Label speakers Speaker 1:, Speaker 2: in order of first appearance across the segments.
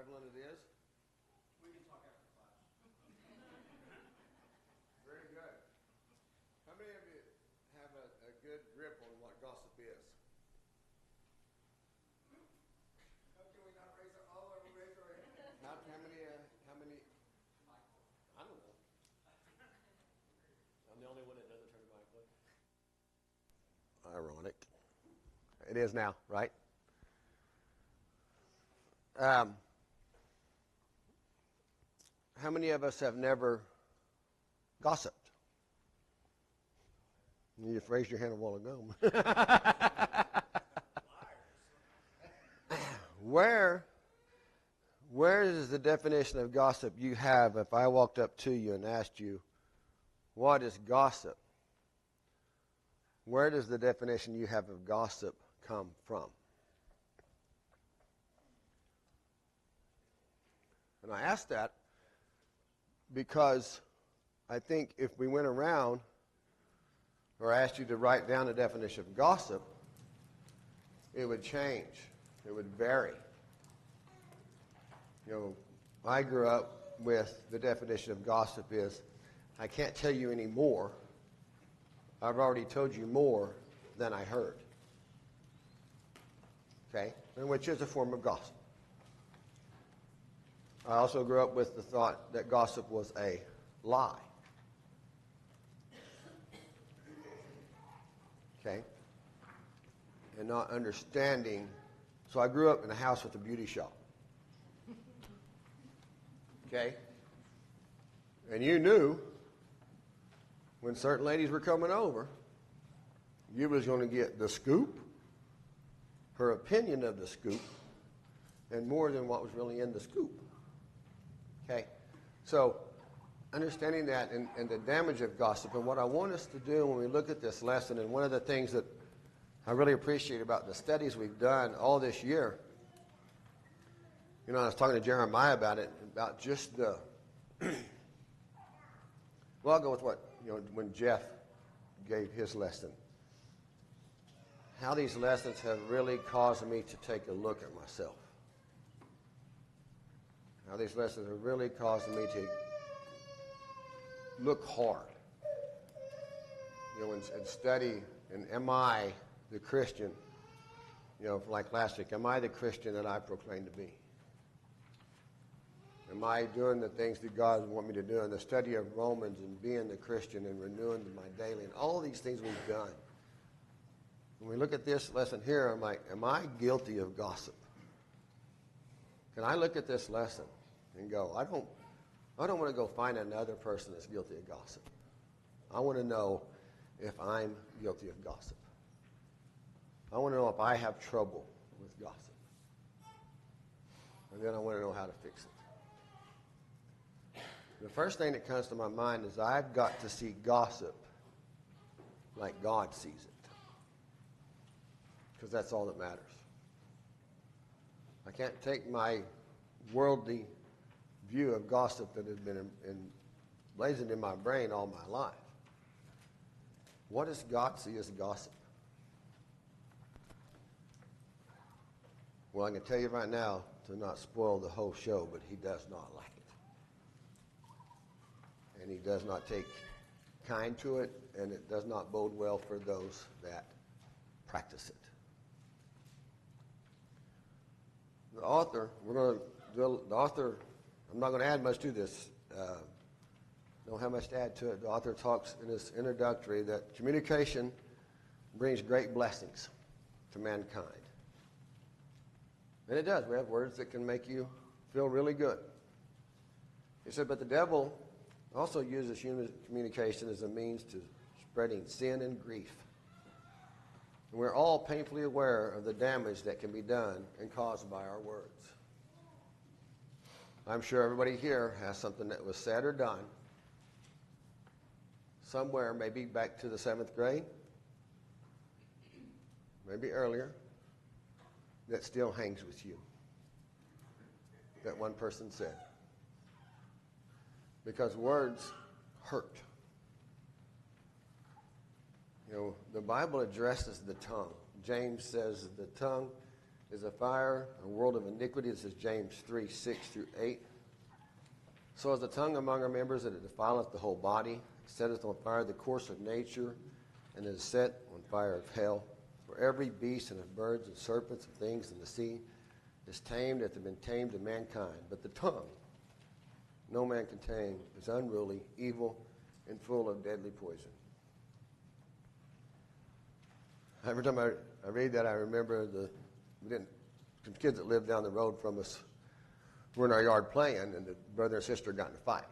Speaker 1: prevalent it is?
Speaker 2: We can talk after class.
Speaker 1: Very good. How many of you have a good grip on what gossip is? How can we not raise our hand? How many? I don't know.
Speaker 3: I'm the only one that doesn't turn the mic on.
Speaker 1: Ironic. It is now, right? How many of us have never gossiped? You just raised your hand a while ago. Where is the definition of gossip you have if I walked up to you and asked you, what is gossip? Where does the definition you have of gossip come from? And I ask that because I think if we went around or asked you to write down a definition of gossip, it would change. It would vary. You know, I grew up with the definition of gossip is, I can't tell you any more. I've already told you more than I heard. Okay? And which is a form of gossip. I also grew up with the thought that gossip was a lie. Okay? And not understanding. So I grew up in a house with a beauty shop. Okay? And you knew when certain ladies were coming over, you was going to get the scoop, her opinion of the scoop, and more than what was really in the scoop. Okay? So, understanding that and the damage of gossip, and what I want us to do when we look at this lesson, and one of the things that I really appreciate about the studies we've done all this year, you know, I was talking to Jeremiah about it, about just the, well, I'll go with what, you know, when Jeff gave his lesson. How these lessons have really caused me to take a look at myself. How these lessons have really caused me to look hard. You know, and study, and am I the Christian, you know, like last week, am I the Christian that I proclaim to be? Am I doing the things that God wants me to do in the study of Romans and being the Christian and renewing my daily and all these things we've done? When we look at this lesson here, I'm like, am I guilty of gossip? Can I look at this lesson and go, I don't want to go find another person that's guilty of gossip. I want to know if I'm guilty of gossip. I want to know if I have trouble with gossip. And then I want to know how to fix it. The first thing that comes to my mind is I've got to see gossip like God sees it. Because that's all that matters. I can't take my worldly view of gossip that has been emblazoned in my brain all my life. What does God see as gossip? Well, I can tell you right now, to not spoil the whole show, but he does not like it. And he does not take kind to it, and it does not bode well for those that practice it. The author, I'm not going to add much to this. Don't have much to add to it. The author talks in his introductory that communication brings great blessings to mankind. And it does. We have words that can make you feel really good. He said, but the devil also uses human communication as a means to spreading sin and grief. And we're all painfully aware of the damage that can be done and caused by our words. I'm sure everybody here has something that was said or done somewhere, maybe back to the 7th grade, maybe earlier, that still hangs with you, that one person said. Because words hurt. You know, the Bible addresses the tongue. James says the tongue is a fire, a world of iniquity. This is James 3, 6 through 8. So is the tongue among our members, that it defileth the whole body, setteth on fire the course of nature, and is set on fire of hell. For every beast and of birds and serpents and things in the sea is tamed, hath been tamed of mankind. But the tongue no man can tame, is unruly, evil, and full of deadly poison. Every time I read that, I remember the kids that lived down the road from us were in our yard playing, and the brother and sister got in a fight.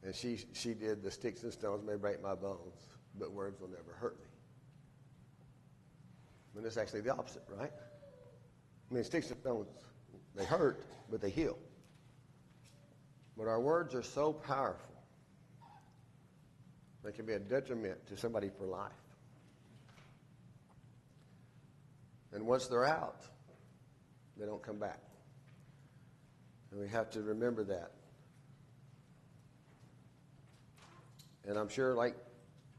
Speaker 1: And she did the sticks and stones may break my bones, but words will never hurt me. And it's actually the opposite, right? I mean, sticks and stones, they hurt, but they heal. But our words are so powerful, they can be a detriment to somebody for life. And once they're out, they don't come back. And we have to remember that. And I'm sure, like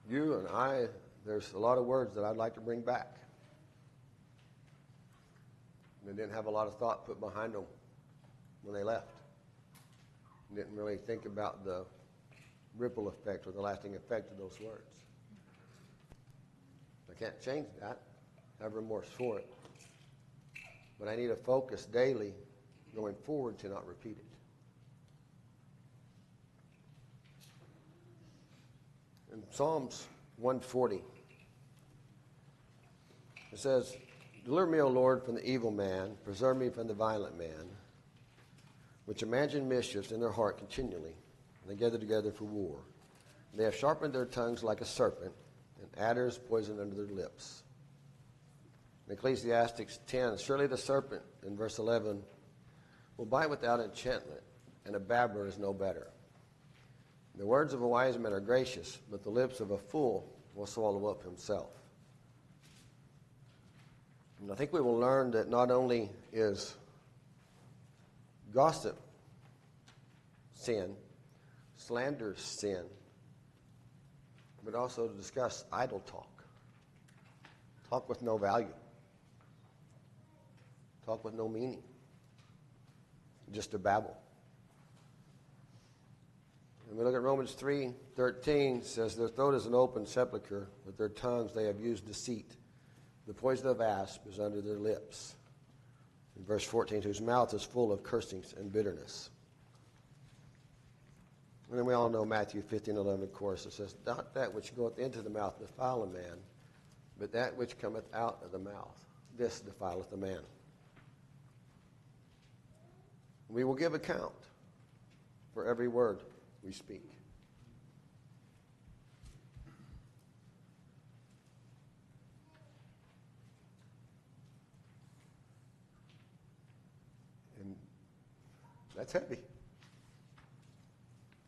Speaker 1: you and I, there's a lot of words that I'd like to bring back. They didn't have a lot of thought put behind them when they left. Didn't really think about the ripple effect or the lasting effect of those words. I can't change that. I have remorse for it. But I need to focus daily going forward to not repeat it. In Psalms 140, it says, "Deliver me, O Lord, from the evil man. Preserve me from the violent man, which imagine mischiefs in their heart continually, and they gather together for war. They have sharpened their tongues like a serpent, and adders poison under their lips." In Ecclesiastes 10, "Surely the serpent," in verse 11, "will bite without enchantment, and a babbler is no better. The words of a wise man are gracious, but the lips of a fool will swallow up himself." And I think we will learn that not only is gossip sin, slander sin, but also to discuss idle talk. Talk with no value. Talk with no meaning. Just to babble. And we look at Romans 3:13, it says, "Their throat is an open sepulchre, with their tongues they have used deceit. The poison of asp is under their lips." In verse 14, "Whose mouth is full of cursings and bitterness." And then we all know Matthew 15:11, of course. It says, "Not that which goeth into the mouth defile a man, but that which cometh out of the mouth, this defileth a man." We will give account for every word we speak. And that's heavy.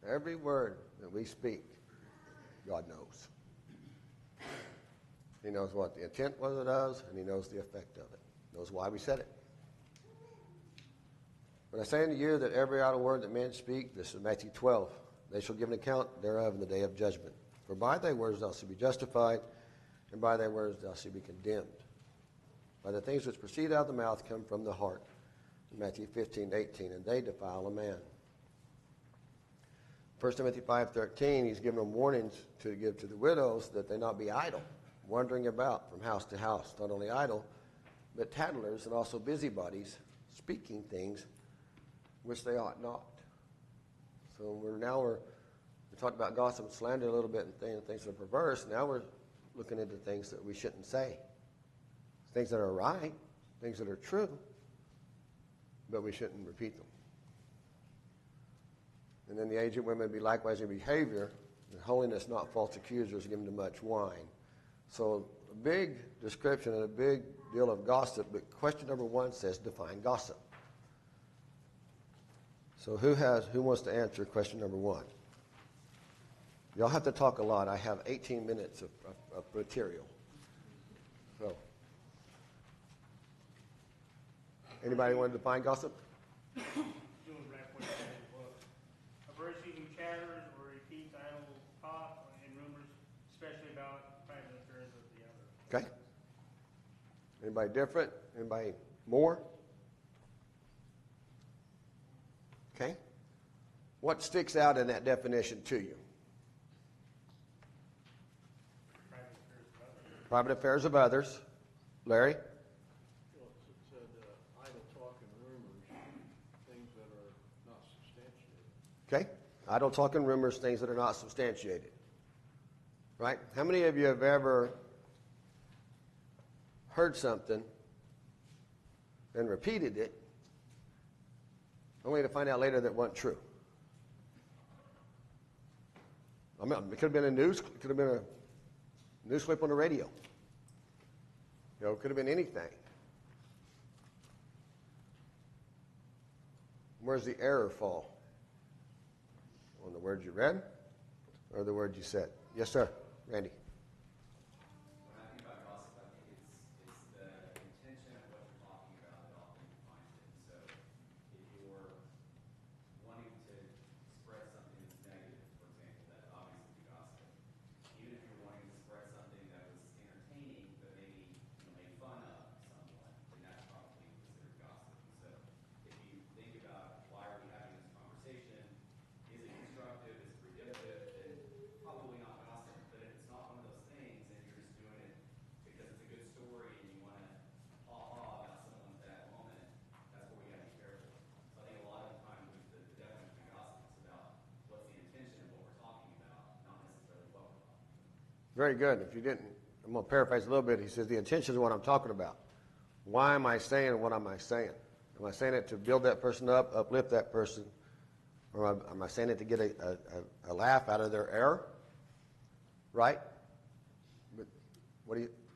Speaker 1: Every word that we speak, God knows. He knows what the intent was it does, and he knows the effect of it. He knows why we said it. "But I say unto you that every idle word that men speak," this is Matthew 12, "they shall give an account thereof in the day of judgment. For by thy words thou shalt be justified, and by thy words thou shalt be condemned. By the things which proceed out of the mouth come from the heart." Matthew 15:18, "And they defile a man." 1 Timothy 5:13, he's given them warnings to give to the widows that they not be idle, wandering about from house to house. Not only idle, but tattlers and also busybodies, speaking things which they ought not. So we talked about gossip and slander a little bit and things that are perverse. Now we're looking into things that we shouldn't say. Things that are right, things that are true, but we shouldn't repeat them. And then the aged women be likewise in behavior, and holiness not false accusers, given to much wine. So a big description and a big deal of gossip, but question number 1 says define gossip. So who wants to answer question number 1? Y'all have to talk a lot. I have 18 minutes of material. So, anybody want to define gossip?
Speaker 2: Doing right what you said was. A person who chatters or repeats idle talk and rumors, especially about private affairs of the other.
Speaker 1: Okay. Anybody different? Anybody more? Okay. What sticks out in that definition to you? Private affairs of others. Larry?
Speaker 3: Well, it said idle talk and rumors, things that are not substantiated.
Speaker 1: Okay. Idle talk and rumors, things that are not substantiated. Right? How many of you have ever heard something and repeated it only to find out later that it wasn't true? I mean, it could have been it could have been a news clip on the radio. You know, it could have been anything. Where's the error fall? On the words you read or the words you said? Yes, sir. Randy.
Speaker 4: When I think about gossip, I think it's the intention of what you're talking about that often defines it. So if you're wanting to spread something that's negative, for example, that obviously be gossip. Even if you're wanting to spread something that was entertaining but maybe made fun of someone, then that's probably considered gossip. And so if you think about why are we having this conversation, is it constructive, is it predictive, then probably not gossip. But if it's not one of those things and you're just doing it because it's a good story and you want to ha-ha about someone's bad moment, that's where we got to be careful. So I think a lot of the time with the definition of gossip, it's about what's the intention of what we're talking about, not necessarily what we're talking about.
Speaker 1: Very good. If you didn't, I'm going to paraphrase a little bit. He says, the intention is what I'm talking about. Why am I saying what am I saying? Am I saying it to build that person up, uplift that person? Or am I saying it to get a laugh out of their error? Right? But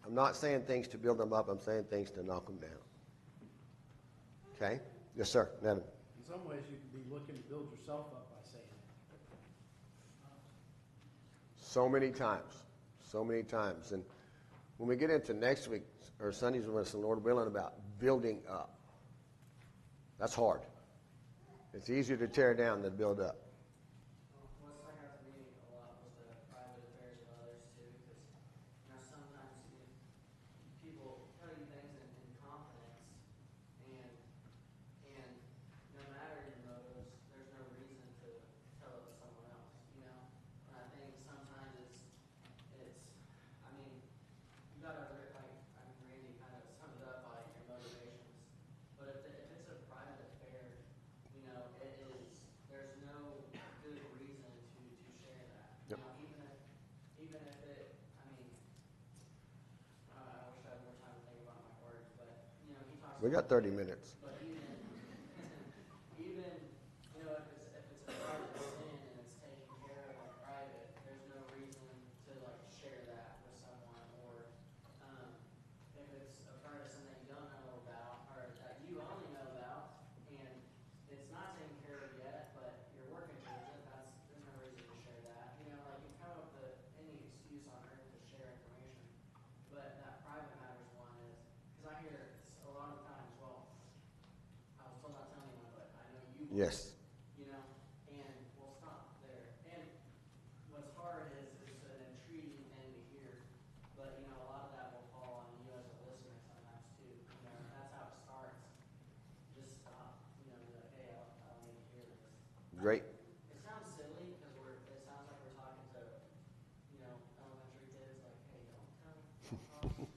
Speaker 1: I'm not saying things to build them up. I'm saying things to knock them down. Okay? Yes, sir. Nevin.
Speaker 5: In some ways, you can be looking to build yourself up by saying it.
Speaker 1: So many times. So many times. And when we get into next week, or Sundays, when it's the Lord willing, about building up, that's hard. It's easier to tear down than build up.
Speaker 6: What stuck out to me a lot was the private affairs of others too, because sometimes people tell you things in confidence, and no matter your motives, there's no reason to tell it to someone else. And I think sometimes it's I mean, you gotta Randy kind of summed it up by your motivations, but if it's a private affair, there's no good reason to share that.
Speaker 1: Yep.
Speaker 6: Even if it, I mean, I wish I had more time to think about my words, but, he talks
Speaker 1: We got 30 minutes.
Speaker 6: But even, if it's a private sin and it's taken care of in private, there's no reason to, share that with someone, or, if it's a private sin that you don't know about, or that you only know about, and it's not taken care of yet, but you're working towards it, there's no reason to share that. You come up with any excuse on earth to share information. But that private matters one is, because I hear it's a lot of times, well, I was told not to tell anyone, but I know you will.
Speaker 1: Yes.
Speaker 6: And we'll stop there. And what's hard is an intriguing thing to hear, but a lot of that will fall on you as a listener sometimes too. That's how it starts. Just stop. Be like, hey, I'll need to hear this.
Speaker 1: Great.
Speaker 6: It sounds silly because it sounds like we're talking to elementary kids, like, hey, don't tell me.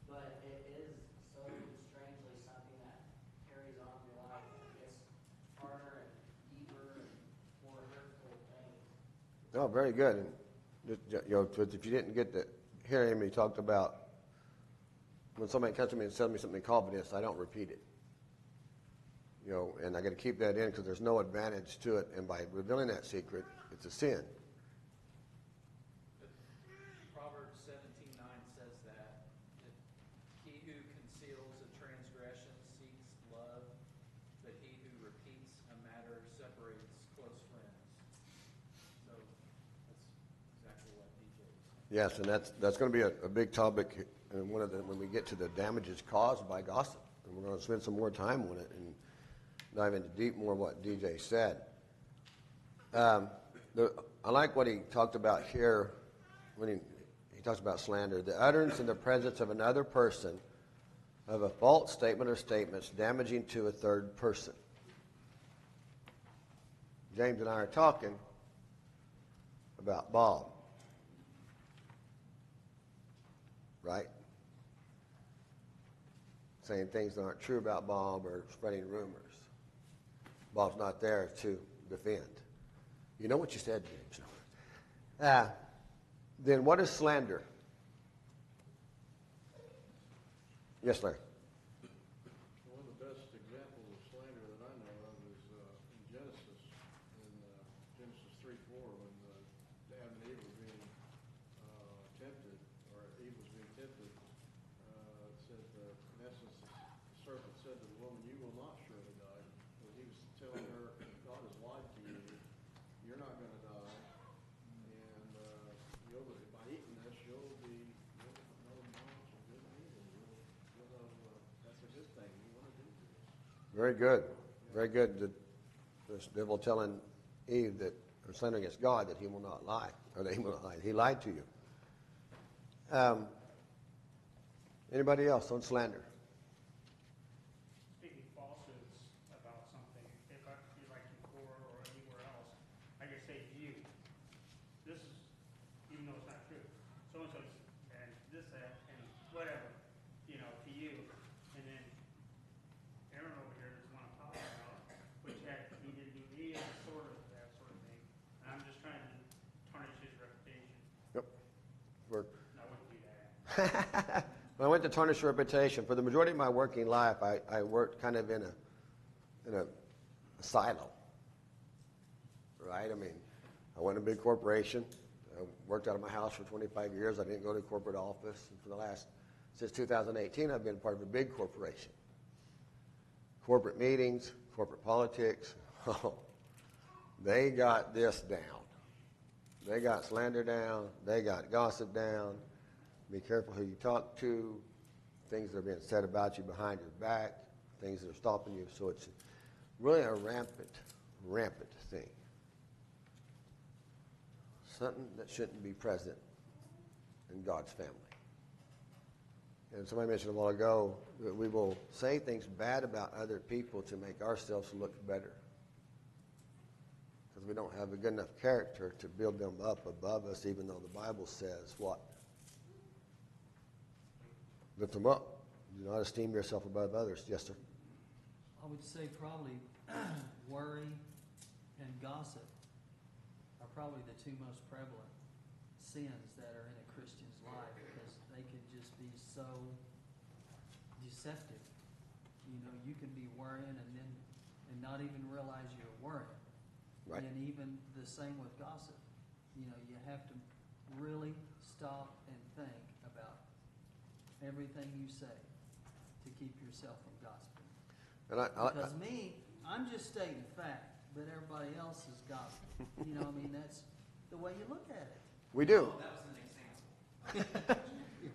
Speaker 6: But it is so strangely something that carries on in your life. It gets harder and deeper and more hurtful things.
Speaker 1: Oh, very good. And if you didn't get to hear him, he talked about when somebody comes to me and tells me something in confidence, I don't repeat it. And I got to keep that in because there's no advantage to it. And by revealing that secret, it's a sin.
Speaker 7: Proverbs 17:9 says that he who conceals a transgression seeks love, but he who repeats a matter separates close friends. So that's exactly what DJ was saying.
Speaker 1: Yes, and that's going to be a big topic and when we get to the damages caused by gossip. And we're going to spend some more time on it and dive into deep more of what DJ said. I like what he talked about here when he talks about slander. The utterance in the presence of another person of a false statement or statements damaging to a third person. James and I are talking about Bob. Right? Saying things that aren't true about Bob or spreading rumors. Bob's not there to defend. You know what you said, James. Then what is slander? Yes, Larry.
Speaker 3: One of the best examples of slander that I know of is in Genesis 3:4, when Adam and Eve were being tempted, or Eve was being tempted. It said, in essence, the serpent said to the woman, "You will not surely die." So he was telling her, God has lied to you. You're not going to die, and by eating this, you'll know knowledge of good and evil. That's a good thing. You want to do this.
Speaker 1: Very good. Very good. The devil telling Eve that, or slandering against God, that he will not lie. Or that he will not lie. He lied to you. Anybody else on slander?
Speaker 2: Speaking falsehoods about something, if I feel like in court or anywhere else, I can say to you, this is, even though it's not true, so-and-so, and this, that, and whatever, to you, and then Aaron over here doesn't want to talk about it, which he didn't do any sort of that sort of thing, and I'm just trying to tarnish his reputation.
Speaker 1: Yep.
Speaker 2: And I wouldn't do that.
Speaker 1: When I went to tarnish reputation, for the majority of my working life, I worked kind of in a silo. Right? I mean, I went to a big corporation. I worked out of my house for 25 years. I didn't go to a corporate office. And since 2018, I've been part of a big corporation. Corporate meetings, corporate politics. They got this down. They got slander down. They got gossip down. Be careful who you talk to, things that are being said about you behind your back, things that are stopping you. So it's really a rampant thing. Something that shouldn't be present in God's family. And somebody mentioned a while ago that we will say things bad about other people to make ourselves look better. Because we don't have a good enough character to build them up above us, even though the Bible says what? Lift them up. Do not esteem yourself above others. Yes, sir.
Speaker 8: I would say probably worry and gossip are probably the two most prevalent sins that are in a Christian's life, because they can just be so deceptive. You can be worrying and not even realize you're worrying.
Speaker 1: Right.
Speaker 8: And even the same with gossip. You have to really stop and think about everything you say to keep yourself from gossiping.
Speaker 1: And
Speaker 8: Because I'm just stating fact, but everybody else is gossiping. That's the way you look at it.
Speaker 1: we do.
Speaker 4: Oh, that was an example.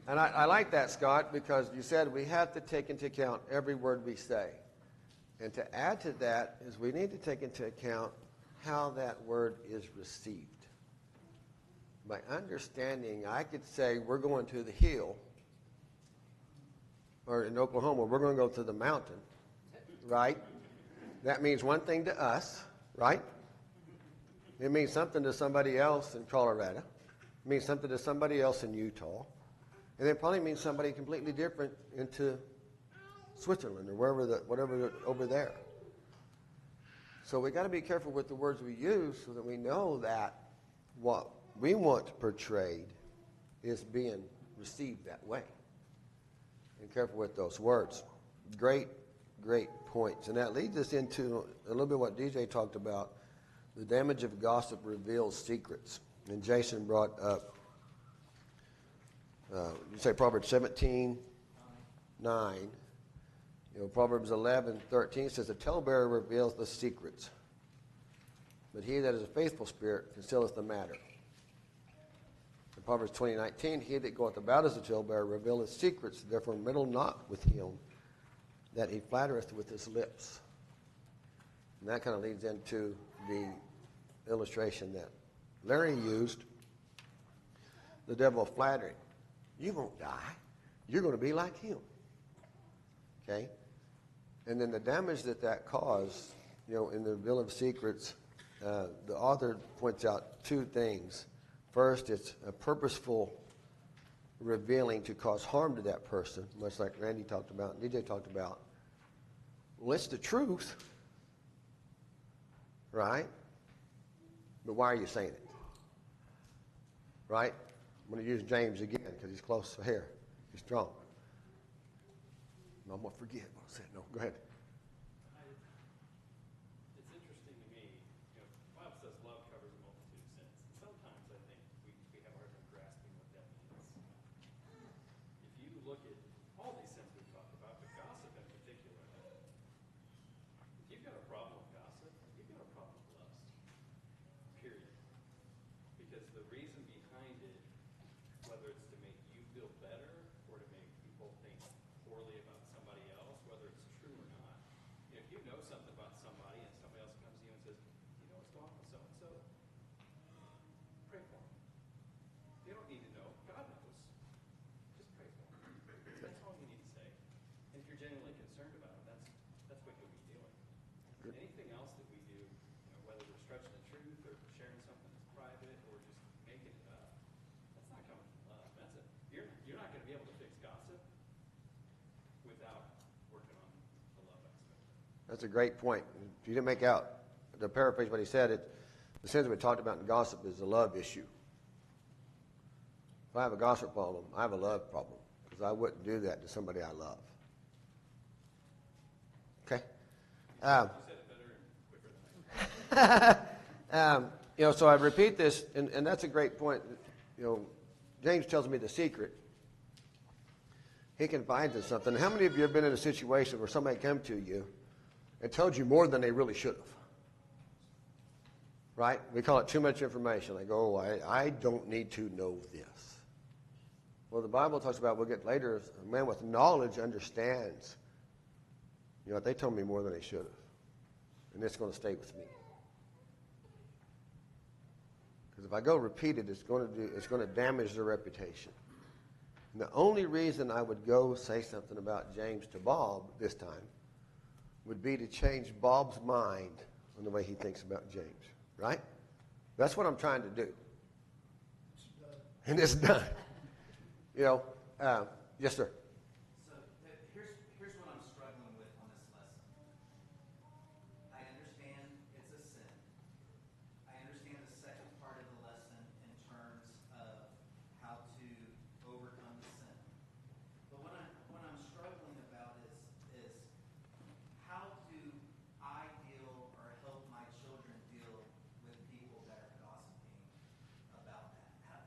Speaker 1: And I like that, Scott, because you said we have to take into account every word we say. And to add to that is we need to take into account how that word is received. By understanding, I could say we're going to the hill, or in Oklahoma, we're going to go to the mountain, right? That means one thing to us, right? It means something to somebody else in Colorado. It means something to somebody else in Utah. And it probably means somebody completely different into Switzerland or whatever over there. So we got to be careful with the words we use so that we know that what we want portrayed is being received that way. And careful with those words. Great points. And that leads us into a little bit what DJ talked about. The damage of gossip reveals secrets. And Jason brought up, you say Proverbs 17:9. Proverbs 11:13 says, the talebearer reveals the secrets, but he that is a faithful spirit concealeth the matter. In Proverbs 20:19, he that goeth about as a talebearer revealeth secrets, therefore meddle not with him that he flattereth with his lips. And that kind of leads into the illustration that Larry used, the devil of flattery. You won't die. You're going to be like him. Okay? And then the damage that caused, in the Bill of Secrets, the author points out two things. First, it's a purposeful revealing to cause harm to that person, much like Randy talked about and DJ talked about. Well, it's the truth, right? But why are you saying it? Right? I'm going to use James again because he's close here. He's strong. No, I'm going to forget what I said. No, go ahead.
Speaker 9: It's interesting to me, the Bible says love covers a multitude of sins. And sometimes I think we have a hard time grasping what that means. If you look at all these sins we've talked about, but gossip in particular, if you've got a problem with gossip, you've got a problem with lust. Period. Because the reason behind it, whether it's to make you feel better or to make people think poorly about somebody else, whether it's true or not. If you know something about somebody and somebody else comes to you and says, you know what's going on with so-and-so? Pray for them. They don't need to know. God knows. Just pray for them. That's all you need to say. And if you're genuinely concerned about them, that's what you'll be doing.
Speaker 1: Good.
Speaker 9: Anything else that we do, whether we're stretching the truth or sharing something that's private or just making it up, that's not coming from love. You're not going to be able to fix gossip without working on the love aspect.
Speaker 1: That's a great point. If you didn't make out, to paraphrase what he said, the sins we talked about in gossip is a love issue. If I have a gossip problem, I have a love problem because I wouldn't do that to somebody I love. Okay?
Speaker 9: You said it better and quicker than I did.
Speaker 1: So I repeat this, and that's a great point. James tells me the secret. He confides in something. How many of you have been in a situation where somebody came to you and told you more than they really should have? Right? We call it too much information. They go, I don't need to know this. Well, the Bible talks about, we'll get later, a man with knowledge understands. They told me more than they should have. And it's going to stay with me. Because if I go repeat it, it's going to damage their reputation. And the only reason I would go say something about James to Bob this time would be to change Bob's mind on the way he thinks about James. Right? That's what I'm trying to do. And it's done. Yes, sir.
Speaker 4: So here's what I'm struggling with on this lesson. I understand it's a sin. I understand the second part of the lesson in terms of how to overcome the sin. But what I'm struggling about is how do I deal or help my children deal with people that are gossiping about that?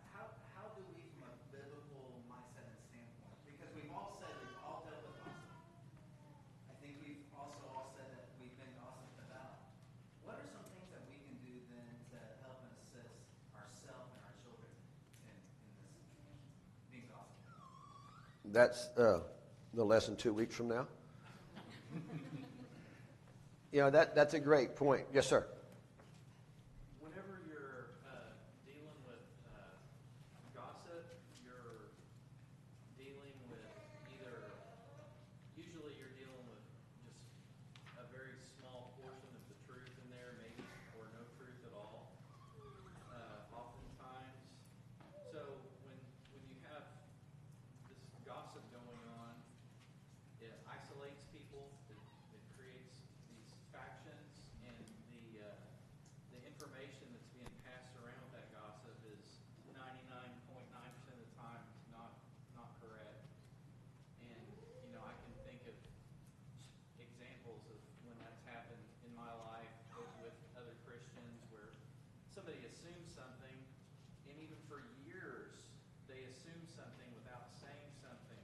Speaker 4: How do we, from a biblical mindset and standpoint, because we've all said we've all dealt with gossip. I think we've also all said that we've been gossiped about. What are some things that we can do then to help and assist ourselves and our children in this situation, being gossiped about?
Speaker 1: That's the lesson 2 weeks from now. That's a great point. Yes, sir.
Speaker 7: Whenever you're dealing with gossip, you're dealing with usually you're dealing with just a very small portion of the truth in there, maybe, or no truth at all, oftentimes. So when you have this gossip going on, it isolates people, it creates these factions, and the information that's being passed around with that gossip is 99.9% of the time not correct. And I can think of examples of when that's happened in my life with other Christians where somebody assumes something, and even for years they assume something without saying something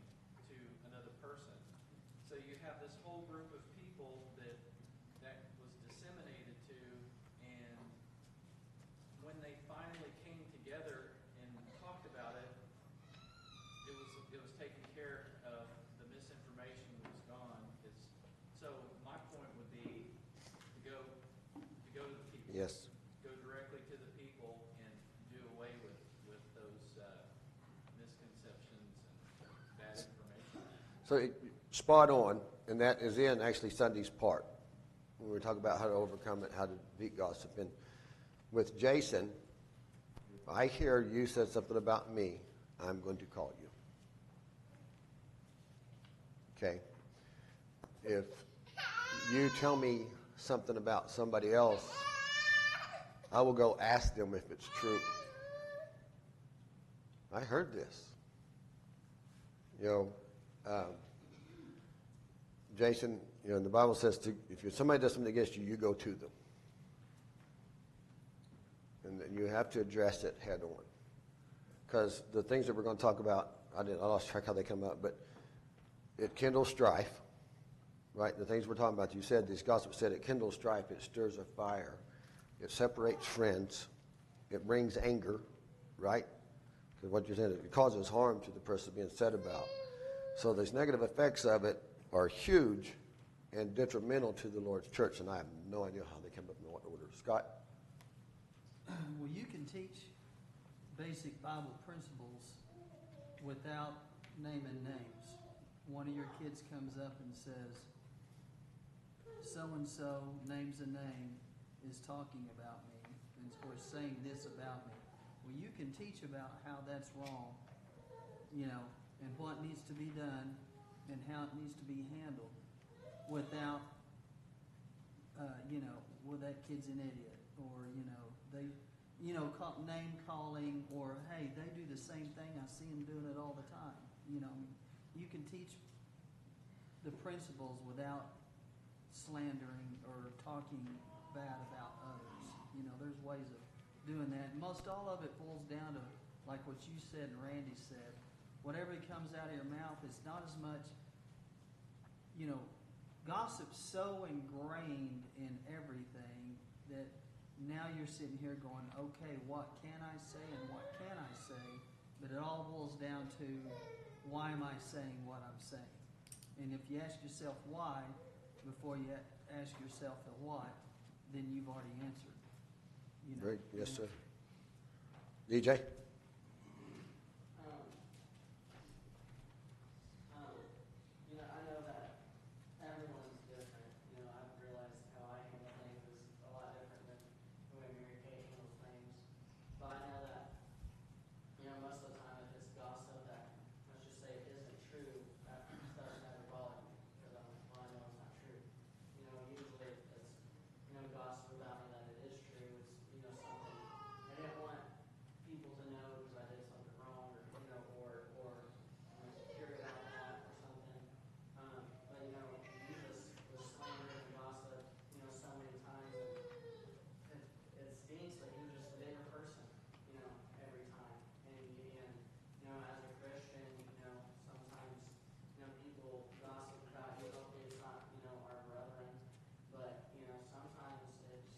Speaker 7: to another person. So you have this whole group of people that was disseminated to, and when they finally came together and talked about it, it was taken care of. The misinformation was gone. So my point would be to go to the people.
Speaker 1: Yes.
Speaker 7: Go directly to the people and do away with those misconceptions and bad information.
Speaker 1: So spot on. And that is in actually Sunday's part, when we talk about how to overcome it, how to beat gossip. And with Jason, if I hear you said something about me, I'm going to call you. Okay? If you tell me something about somebody else, I will go ask them if it's true. I heard this. Jason, the Bible says if somebody does something against you, you go to them. And then you have to address it head on. Because the things that we're going to talk about, I lost track how they come up, but it kindles strife, right? The things we're talking about, you said, this gossip said it kindles strife, it stirs a fire, it separates friends, it brings anger, right? Because what you're saying, it causes harm to the person being said about. So these negative effects of it are huge and detrimental to the Lord's church, and I have no idea how they came up in what order. Scott?
Speaker 8: Well, you can teach basic Bible principles without naming names. One of your kids comes up and says, so-and-so names a name is talking about me or saying this about me. Well, you can teach about how that's wrong, and what needs to be done and how it needs to be handled without, well, that kid's an idiot, or, they, name calling, or, hey, they do the same thing, I see them doing it all the time. You can teach the principles without slandering or talking bad about others. There's ways of doing that. And most all of it boils down to, like what you said and Randy said, whatever comes out of your mouth, it's not as much, gossip's so ingrained in everything that now you're sitting here going, okay, what can I say and what can I say? But it all boils down to, why am I saying what I'm saying? And if you ask yourself why before you ask yourself the what, then you've already answered.
Speaker 1: Great. Yes, sir. DJ?
Speaker 6: I know that everyone's different. I've realized how I handle things is a lot different than the way Mary Kay handles things. But I know that, most of the time if it's gossip that, let's just say it isn't true, that doesn't ever bother me because I know it's not true. Usually it's, gossip about me that it is true. It's, something I didn't want people to know because I did something wrong or, or I'm insecure about that or something. But, Jesus was slandering and gossip, so many times. And it stinks, but he was just a bigger person, every time. And as a Christian, sometimes, people gossip about you. Hopefully it's not, our brethren. But, sometimes it's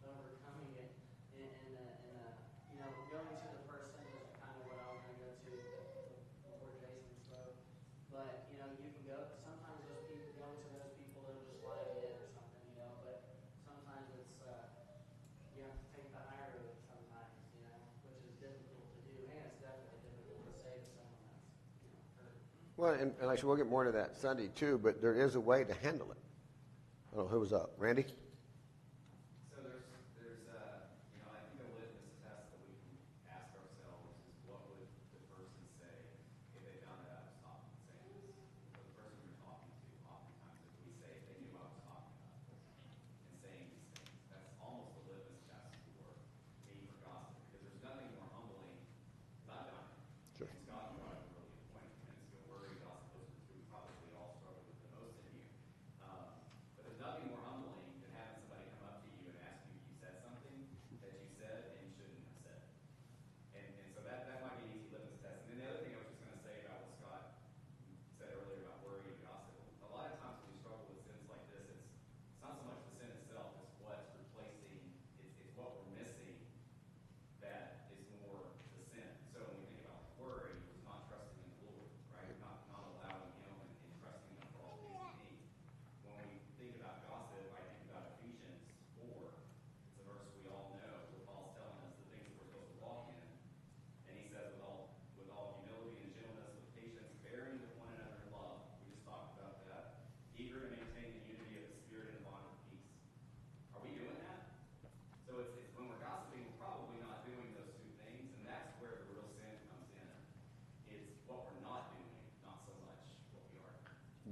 Speaker 6: overcoming it in going to the person is kind of what I was going to go to before Jason spoke. But, you can go, sometimes those people, going to those people, they'll just lie to it or something, but sometimes it's, you have to take the high road sometimes, which is difficult to do, and it's definitely difficult to say to someone that's, hurt.
Speaker 1: Well, and actually, we'll get more into that Sunday, too, but there is a way to handle it. I don't know, who was up? Randy?
Speaker 4: So there's I think a litmus test that we can ask ourselves is what would the person say if they found out I was talking and saying this? But the person you're talking to, oftentimes, if we say they knew I was talking about this and saying these things, that's almost a litmus test for me for gossip, because there's nothing more humbling, because I've done it.
Speaker 1: Sure.
Speaker 4: And Scott brought up a really good point, and worry, gossip, those are the two we probably all struggle with the most in here. But there's nothing more humbling than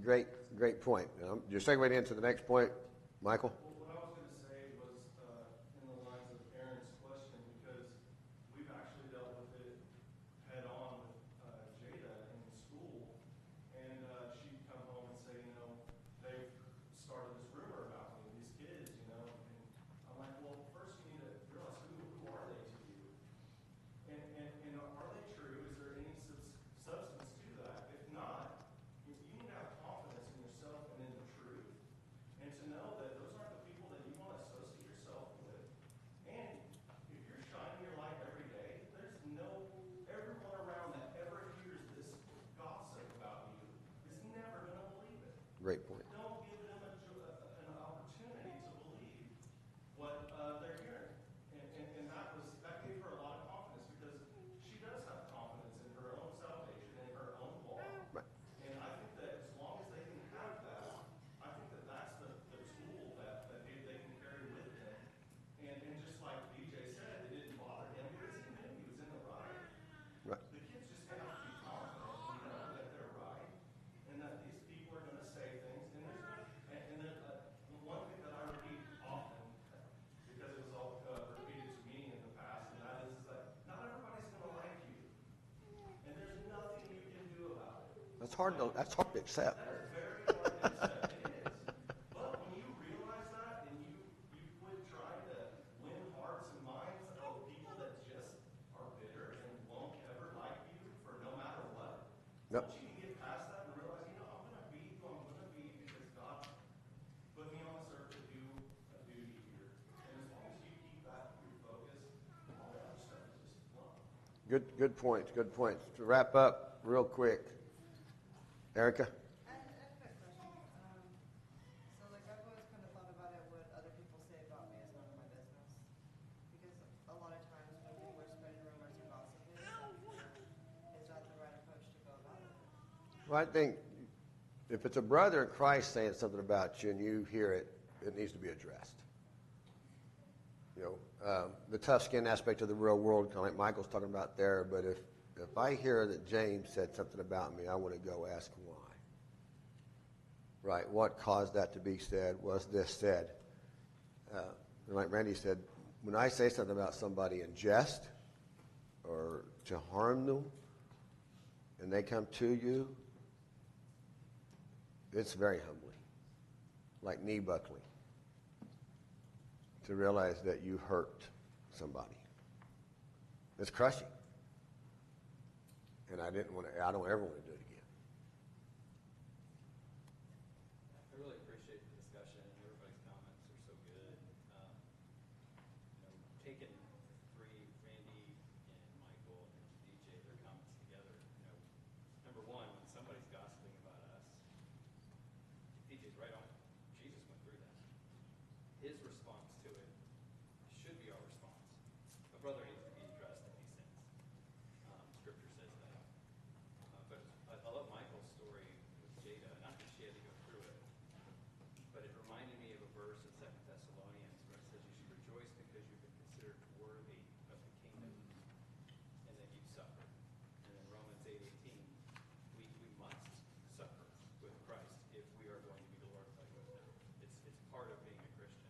Speaker 1: great point. You're segueing into the next point, Michael?
Speaker 10: Well, what I was going to say was in the lines of Aaron's question, because we've actually dealt with it head on with Jada in school, and she'd come home and say, they've started this rumor about me, these kids, and I'm like, well, first you need to realize who are they to you? And are they true? Is there any substance to that? If not, you need to have confidence in yourself and in the truth, and to know that those aren't the people that you want to associate yourself with. And if you're shining your light every day, everyone around that ever hears this gossip about you is never going to believe it.
Speaker 1: Great point.
Speaker 10: Don't give them an opportunity to believe what they're hearing. And that gave her a lot of confidence, because she does have confidence in her own salvation and her own walk.
Speaker 1: Right.
Speaker 10: And I think that as long as they can have that, I think that that's the tool that they can carry with them. And just like DJ said, it didn't bother him because he knew he was in the right.
Speaker 1: Right.
Speaker 10: The kids just have to be confident and know that they're right, and that these people are going to say things. And there's one thing that I repeat often, because it was all repeated to me in the past, and that is that not everybody's going to like you, and there's nothing you can do about it.
Speaker 1: That's hard to accept.
Speaker 10: That is very hard to accept. It is. But when you realize that, and you quit trying to win hearts and minds of people that just are bitter and won't ever like you for no matter what,
Speaker 1: Yep.
Speaker 10: once you can get past that and realize, I'm going to be who I'm going to be because God put me on this earth to do a duty here. And as long as you keep that your focus, all that other stuff is just fluff.
Speaker 1: Good points. Good points. To wrap up real quick, Erica.
Speaker 11: I have a quick question. So, I've always kind of thought about it, what other people say about me is none of my business. Because a lot of times when people are spreading rumors and gossiping, is that the right approach to go about it?
Speaker 1: Well, I think if it's a brother in Christ saying something about you and you hear it, it needs to be addressed. The tough skin aspect of the real world, kind of like Michael's talking about there, but if I hear that James said something about me, I want to go ask why. Right, what caused that to be said? Was this said? Like Randy said, when I say something about somebody in jest or to harm them, and they come to you, it's very humbling, like knee buckling, to realize that you hurt somebody. It's crushing. And I don't ever want to do it again.
Speaker 9: I really appreciate the discussion, and everybody's comments are so good. Taking Randy and Michael and DJ, their comments together, number one, when somebody's gossiping about us, DJ's right on. Jesus went through that. His response to it should be our response. A brother needs to be addressed if he sins. Scripture says that. But I love Michael's story with Jada. Not that she had to go through it, but it reminded me of a verse in 2 Thessalonians where it says you should rejoice because you've been considered worthy of the kingdom and that you've suffered. And in Romans 8:18, we must suffer with Christ if we are going to be glorified with him. It's part of being a Christian.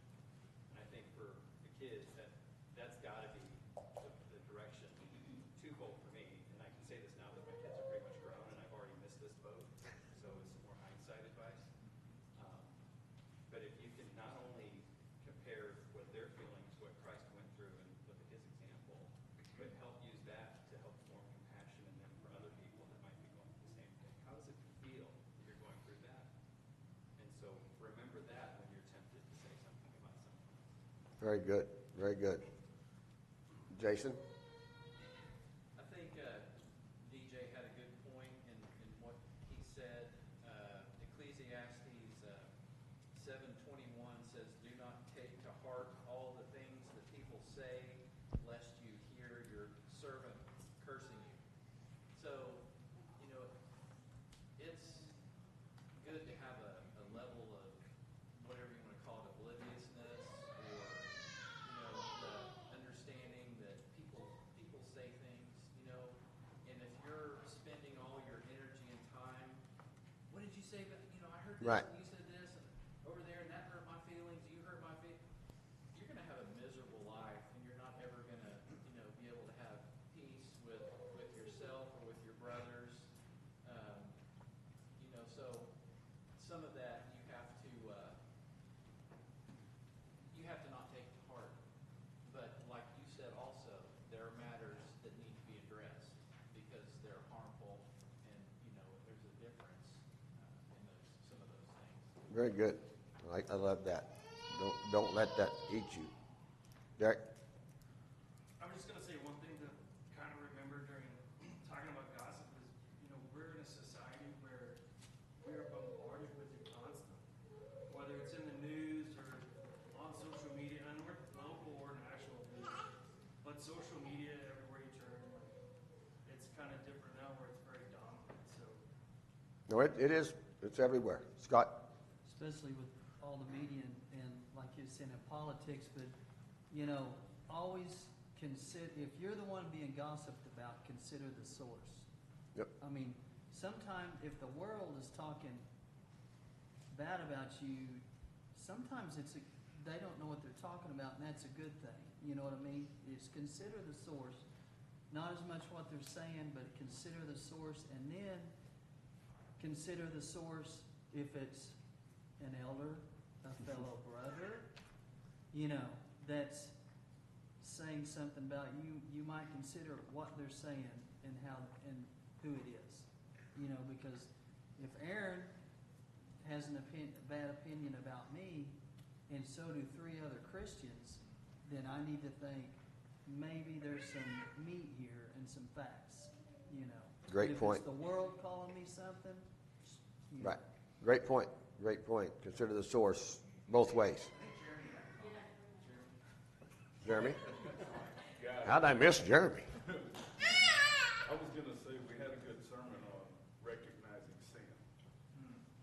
Speaker 9: And I think for the kids, that's got to be the direction. Twofold for me, and I can say this now that my kids are pretty much grown and I've already missed this boat, so it's more hindsight advice. But if you can not only compare what they're feeling to what Christ went through and look at his example, but help use that to help form compassion in them for other people that might be going through the same thing. How does it feel when you're going through that? And so remember that when you're tempted to say something about someone else.
Speaker 1: Very good. Very good. Jason?
Speaker 7: I think DJ had a good point in what he said. Ecclesiastes 7:21 says, "Do not take to heart all the things that people say, lest you hear your servant cursing you." So, it's good to have a level of whatever you want to call it, obliviousness, or the understanding that people say things, and if you're spending all your energy and time, what did you say about, this,
Speaker 1: Right.
Speaker 7: and you said this, and over there, and that hurt my feelings, you hurt my feelings. You're gonna have a miserable life, and you're not ever gonna, be able to have peace with yourself or with your brothers. So some of that you have to not take to heart. But like you said also, there are matters that need to be addressed because they're harmful, and there's a difference in some of those things.
Speaker 1: Very good. I love that. Don't let that eat you. Derek?
Speaker 10: I was just gonna say one thing to kind of remember during talking about gossip is, we're in a society where we are bombarded with it constantly. Whether it's in the news or on social media, and we're local or national news, but social media everywhere you turn, it's kind of different now where it's very dominant. So
Speaker 1: No, it is. It's everywhere. Scott?
Speaker 8: Especially with all the media and like you said in politics, but always consider, if you're the one being gossiped about, consider the source.
Speaker 1: Yep.
Speaker 8: I mean, sometimes if the world is talking bad about you, sometimes they don't know what they're talking about, and that's a good thing. You know what I mean? It's consider the source, not as much what they're saying, but consider the source, and then consider the source if it's an elder, a fellow brother, that's saying something about you. You might consider what they're saying and how and who it is, because if Aaron has a bad opinion about me, and so do 3 other Christians, then I need to think maybe there's some meat here and some facts.
Speaker 1: Great point.
Speaker 8: If it's the world calling me something,
Speaker 1: Right. Great point. Great point. Consider the source both ways. Jeremy? How'd I miss Jeremy?
Speaker 3: I was going to say, we had a good sermon on recognizing sin.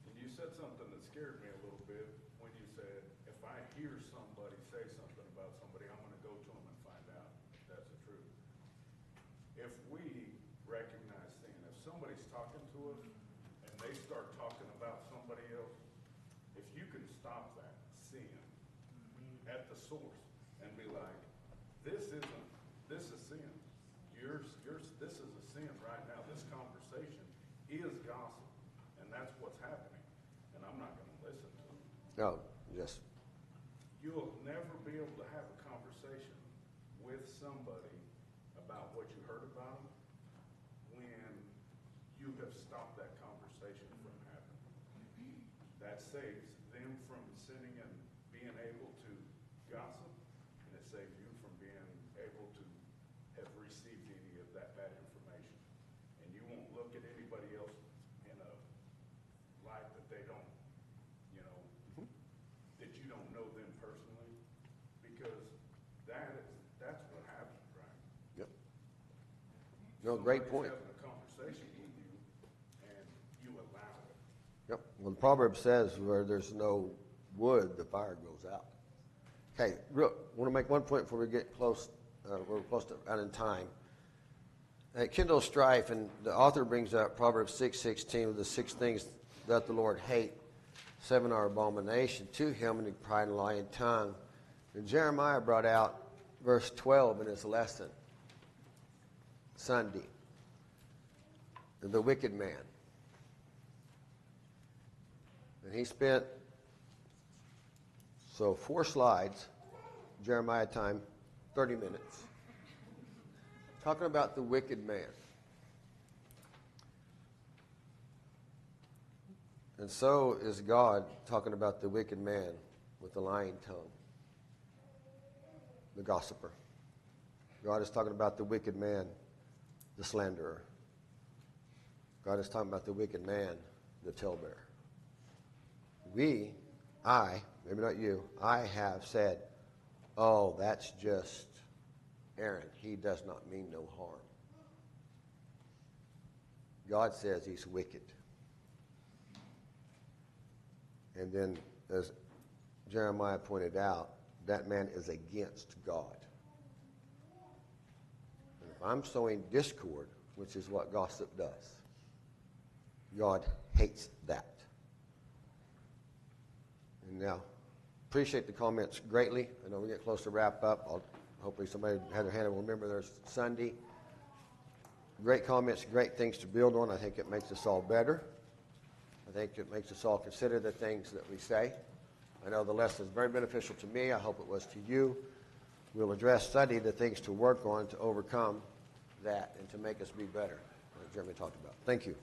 Speaker 3: And you said something that scared me a little bit when you said, if I hear somebody say something about somebody, I'm going to go to them and find out if that's the truth. If we recognize sin, if somebody's talking to us and they start talking about somebody else, if you can stop that sin at the source and be like, this is sin. This is a sin right now. This conversation is gossip, and that's what's happening, and I'm not going to listen to it.
Speaker 1: No, yes.
Speaker 3: You'll never be able to have a conversation with somebody about what you heard about them when you have stopped that conversation from happening. That saves them from sinning and being able to gossip, and it saves you from being able to have received any of that bad information. And you won't look at anybody else in a light that they don't, that you don't know them personally, because that's what happens, right?
Speaker 1: Yep. No, great point.
Speaker 3: Somebody's having a conversation with you, and you allow it.
Speaker 1: Yep. Well, the proverb says, where there's no wood, the fire goes out. Okay, I want to make one point before we get close. We're close to out in time. Kindle strife, and the author brings up Proverbs 6:16, the 6 things that the Lord hate. 7 are abomination to him, and pride and lying tongue. And Jeremiah brought out verse 12 in his lesson Sunday. The wicked man. And he spent 4 slides, Jeremiah time, 30 minutes, talking about the wicked man. And so is God talking about the wicked man with the lying tongue, the gossiper. God is talking about the wicked man, the slanderer. God is talking about the wicked man, the talebearer. Maybe not you, I have said, oh, that's just Aaron. He does not mean no harm. God says he's wicked. And then, as Jeremiah pointed out, that man is against God. And if I'm sowing discord, which is what gossip does, God hates that. And now, appreciate the comments greatly. I know we get close to wrap up. Hopefully somebody had their hand up. Remember, there's Sunday. Great comments, great things to build on. I think it makes us all better. I think it makes us all consider the things that we say. I know the lesson is very beneficial to me. I hope it was to you. We'll address, study the things to work on to overcome that and to make us be better, like Jeremy talked about. Thank you.